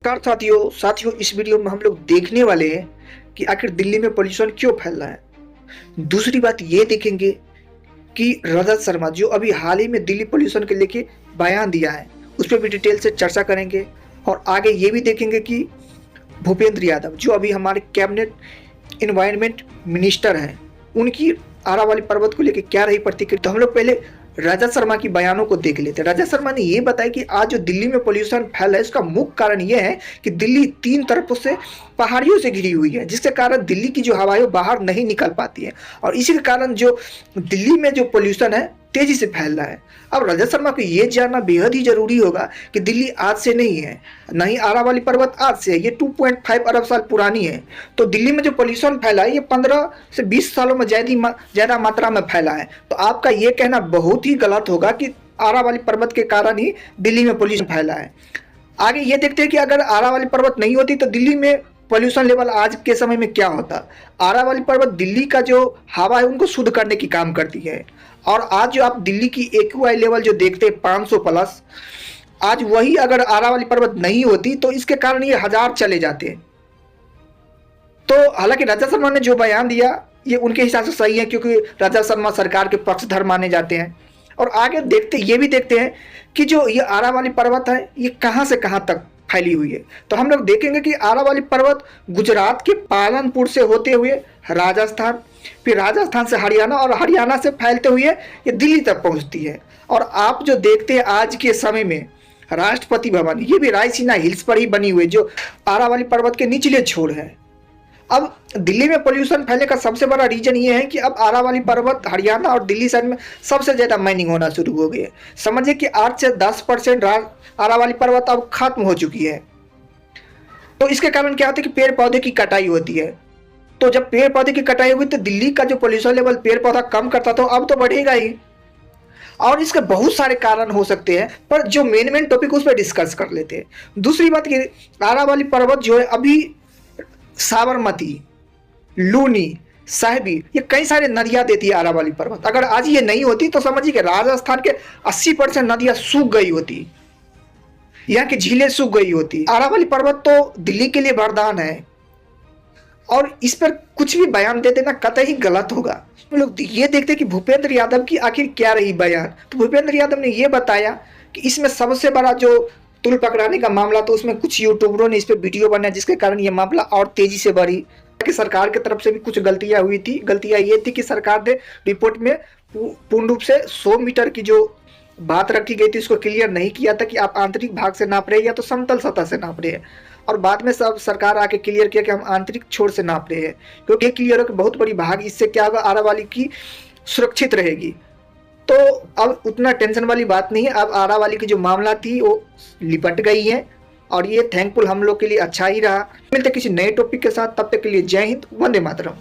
नमस्कार साथियों इस वीडियो में हम लोग देखने वाले हैं कि आखिर दिल्ली में पोल्यूशन क्यों फैल रहा है। दूसरी बात ये देखेंगे कि रजत शर्मा जो अभी हाल ही में दिल्ली पोल्यूशन के लेके बयान दिया है उस पर भी डिटेल से चर्चा करेंगे। और आगे ये भी देखेंगे कि भूपेंद्र यादव जो अभी हमारे कैबिनेट इन्वायरमेंट मिनिस्टर हैं उनकी आरावली पर्वत को लेकर क्या रही प्रतिक्रिया। तो हम लोग पहले रजत शर्मा की बयानों को देख लेते हैं। रजत शर्मा ने ये बताया कि आज जो दिल्ली में पोल्यूशन फैला है इसका मुख्य कारण ये है कि दिल्ली 3 तरफों से पहाड़ियों से घिरी हुई है, जिसके कारण दिल्ली की जो हवाएं बाहर नहीं निकल पाती है और इसी के कारण जो दिल्ली में जो पोल्यूशन है तेजी से फैल रहा है। अब रजत शर्मा को ये जानना बेहद ही जरूरी होगा कि दिल्ली आज से नहीं है, नहीं आरावली पर्वत आज से है, ये 2.5 अरब साल पुरानी है। तो दिल्ली में जो पोल्यूशन फैला है ये 15 से 20 सालों में ज़्यादा मात्रा में फैला है। तो आपका ये कहना बहुत ही गलत होगा कि आरावली पर्वत के कारण ही दिल्ली में पोल्यूशन फैला है। आगे ये देखते हैं कि अगर आरावली पर्वत नहीं होती तो दिल्ली में पोल्यूशन लेवल आज के समय में क्या होता। आरावली पर्वत दिल्ली का जो हवा है उनको शुद्ध करने की काम करती है और आज जो आप दिल्ली की एक्यूआई लेवल जो देखते हैं 500 प्लस, आज वही अगर आरावली पर्वत नहीं होती तो इसके कारण ये 1000 चले जाते। तो हालांकि रजत शर्मा ने जो बयान दिया ये उनके हिसाब से सही है क्योंकि रजत शर्मा सरकार के पक्षधर माने जाते हैं। और आगे ये भी देखते हैं कि जो ये आरावली पर्वत है ये कहाँ से कहाँ तक फैली हुई है। तो हम लोग देखेंगे कि आरावली पर्वत गुजरात के पालनपुर से होते हुए राजस्थान, फिर राजस्थान से हरियाणा और हरियाणा से फैलते हुए ये दिल्ली तक पहुंचती है। और आप जो देखते हैं आज के समय में राष्ट्रपति भवन ये भी रायसीना हिल्स पर ही बनी हुई जो आरावली पर्वत के निचले छोर है। अब दिल्ली में पोल्यूशन फैलने का सबसे बड़ा रीजन ये है कि अब आरावली पर्वत हरियाणा और दिल्ली साइड में सबसे ज़्यादा माइनिंग होना शुरू हो गई है। समझिए कि 8 से 10% आरावली पर्वत अब खत्म हो चुकी है। तो इसके कारण क्या होता है कि पेड़ पौधे की कटाई होती है। तो जब पेड़ पौधे की कटाई होगी तो दिल्ली का जो पोल्यूशन लेवल पेड़ पौधा कम करता था अब तो बढ़ेगा ही। और इसके बहुत सारे कारण हो सकते हैं पर जो मेन टॉपिक उस पर डिस्कस कर लेते हैं। दूसरी बात कि आरावली पर्वत जो है अभी साबरमती, लूनी, साहिबी ये कई सारे नदियां देती है आरावली पर्वत। अगर आज ये नहीं होती तो समझिए कि राजस्थान के 80% नदियां सूख गई होती, यहाँ की झीलें सूख गई होती। आरावली पर्वत तो दिल्ली के लिए वरदान है और इस पर कुछ भी बयान दे देना कतई गलत होगा। हम लोग ये देखते हैं कि भूपेंद्र यादव की आखिर क्या रही बयान। तो भूपेंद्र यादव ने यह बताया कि इसमें सबसे बड़ा जो तुल पकड़ाने का मामला तो उसमें कुछ यूट्यूबरों ने इस पर वीडियो बनाया जिसके कारण ये मामला और तेजी से बढ़ी। कि सरकार की तरफ से भी कुछ गलतियां हुई थी। गलतियां ये थी कि सरकार ने रिपोर्ट में पूर्ण रूप से 100 मीटर की जो बात रखी गई थी उसको क्लियर नहीं किया था कि आप आंतरिक भाग से नाप रहे हैं या तो समतल सतह से नाप रहे हैं। और बाद में सब सरकार आके क्लियर किया कि हम आंतरिक छोर से नाप रहे हैं क्योंकि ये क्लियर हो कि बहुत बड़ी भाग इससे क्या होगा आरावली की सुरक्षित रहेगी। तो अब उतना टेंशन वाली बात नहीं है। अब आरावली की जो मामला थी वो लिपट गई है और ये थैंकफुल हम लोग के लिए अच्छा ही रहा। मिलते किसी नए टॉपिक के साथ, तब तक के लिए जय हिंद, वंदे मातरम।